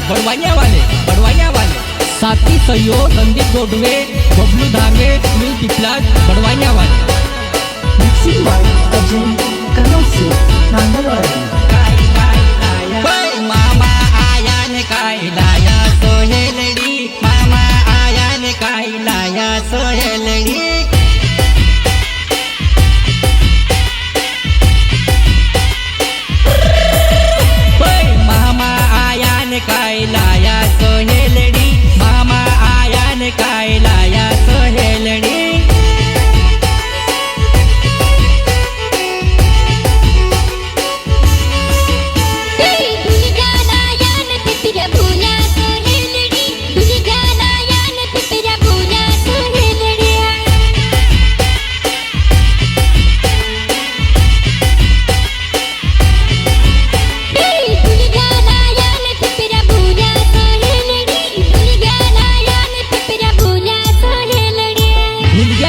बड़वाइया वाले साथी सहयोग संदीप गोडवे, बबलू धागे, सुनील पिपलाज, बड़वाइया वाले। Mixing by Ajay Kanausi, Nandalwadi. मामा आया ने काय लाया सोहेलड़ी, मामा आया ने काय लाया सोहेलड़ी। मामा आया ने काय लाया सोहेलड़ी, मामा आया ने काय लाया सोहेलड़ी।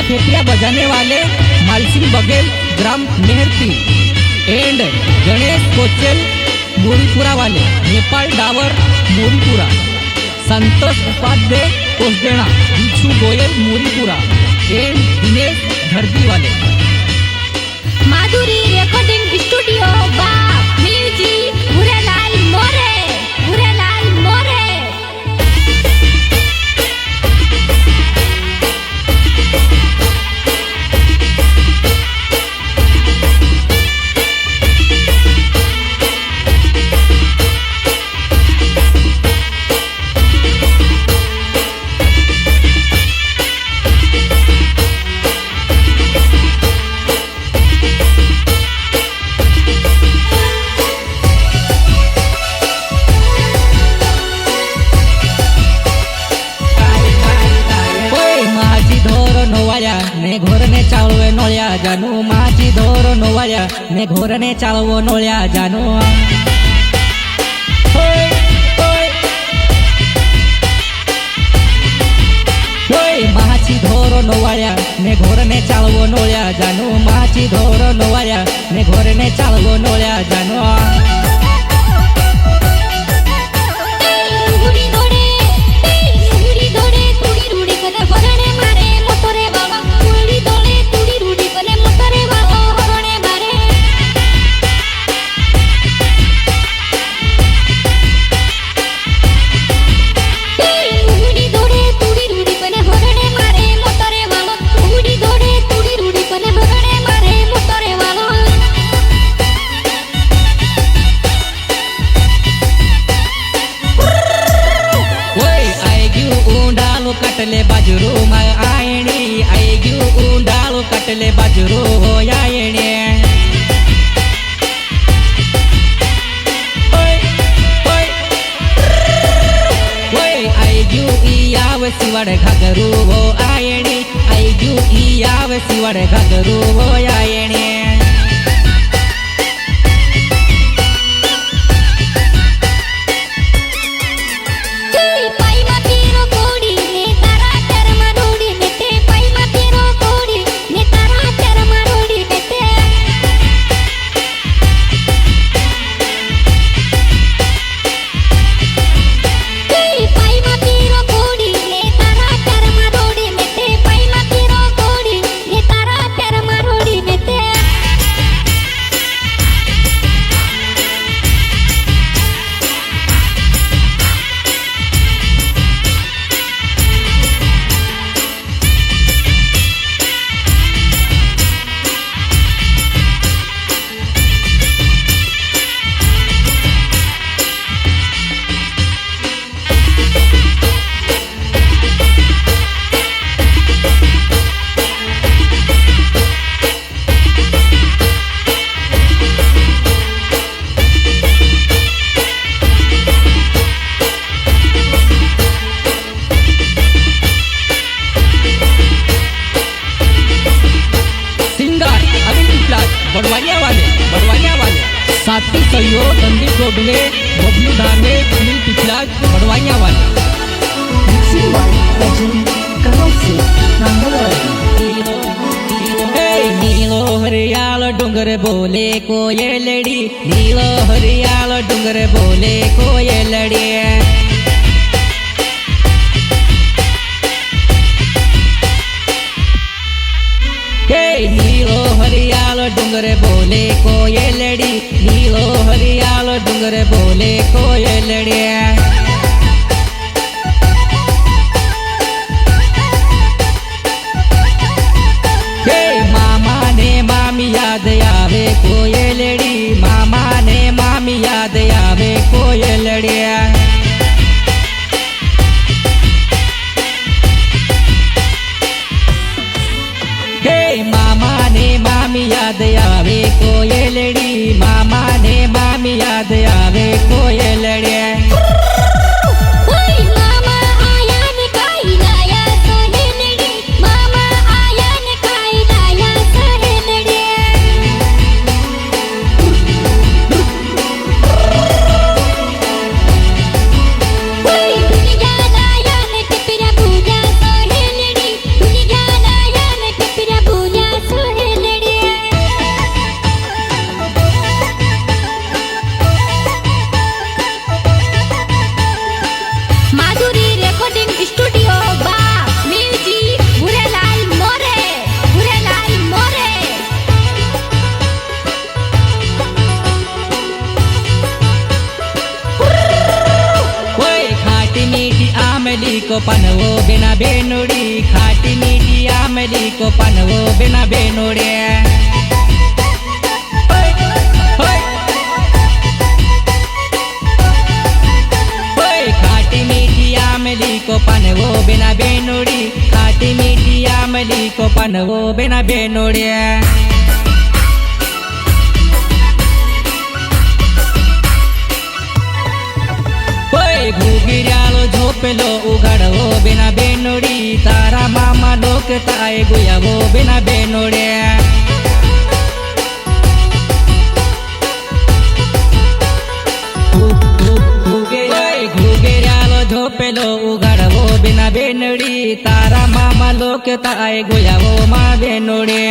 फेफिया बजाने वाले मालसिंह बघेल, ग्राम मेहरती एंड गणेश कोचेल मोरीपुरा वाले, नेपाल डावर मोरीपुरा, संतोष उपाध्याय कोसदेना, बिच्छू गोयल मोरीपुरा एंड दिनेश धरती वाले। माधुरी रिकॉर्डिंग स्टूडियो बाप म्यूजिक भूरेलाल मोरे, भूरेलाल मोरे। ने घोर ने चालवे नोळ्या जानू, माझी धोर नोवाळ्या ने घोर ने चालवो नोळ्या जानू। माझी धोर नोवाळ्या ने घोर ने चालवो नोळ्या जानू, माझी धोर नोवाळ्या ने घोर ने चालवो नोळ्या जानू। कटले बाजरू मा आयणी, आई ग्यू उंडाळू कटले बाजरू हो आयणी। आई ग्यू याव सिवाड घागरू हो आयणी, आई ग्यू याव सिवाड घागरू हो आयणी। बड़वाइया वाले साथी सहयोग संदीप गोडवे, बबलू धागे, सुनील पिपलाज, बड़वाइया वाले। Mixing by Ajay Kanausi, Nandalwadi. नीलो हरियाल डूंगर बोले कोयलड़ी, नीलो हरियाल डूंगर बोले कोयलड़ी। हरियालो डूंगर बोले कोयलड़ी, नीलो हरियालो डूंगर बोले कोयलड़ी। मामा ने मामी याद आवे कोयलड़ी, मामा ने मामी याद आवे कोयलड़ी। मामा ने मामी याद आवे कोयलड़ी, मामा ने मामी याद आवे कोयलड़ी। आमली को पनवो बिना बेनुड़ी, खाटी मीठी आमली को पनवो बिना बेनुड़ी। खाटी मीठी आमली को पनवो बिना बेनुड़ी, खाटी मीठी आमली को पनवो बिना बेनुड़ी। घूगिर्यालो झोपेलो उगाड़वो बिना बेनुड़ी, तारा मामा लोक ताए गुयावो बिना बेनुड़ी। घूगिर्यालो झोपेलो उगाड़वो बिना बेनुड़ी, तारा मामा लोक ताए गुयावो मा बेनुड़ी।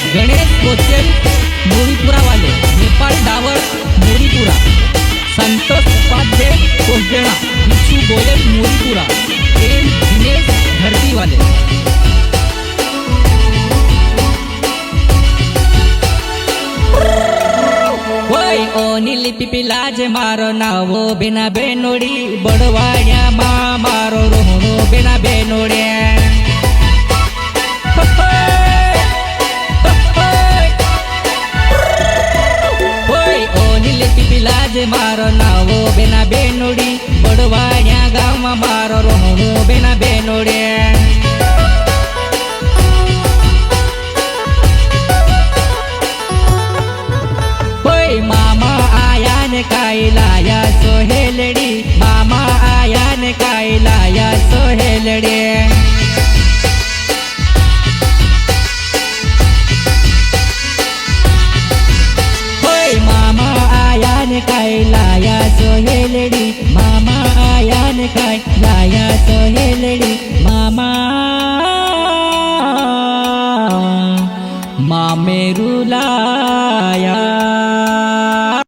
गणेश कोचेल मोरीपुरा वाले, नेपाल डावर मोरीपुरा, संतोष उपाध्याय कोसदेना, विशु गोयल मोरीपुरा, दिनेश धरती वाले। ओनी लिपि पिलाज मारो नावो बिना बेनुड़ी, बड़वाड़िया माँ मारो रोहणो बिना बेनुड़ी। पिलाज मारो नावो बिना बेनुड़ी, बड़वाड़िया गाँव में मारो रोहणो बिना बेनुड़ी। मामा आया ने काई लाया सोहेलड़ी, मामा आया ने काई लाया सोहेलड़ी। मामा आया ने काई लाया सोहेलड़ी, मामा आया ने काई लाया सोहेलड़ी। मामा मामेरू ला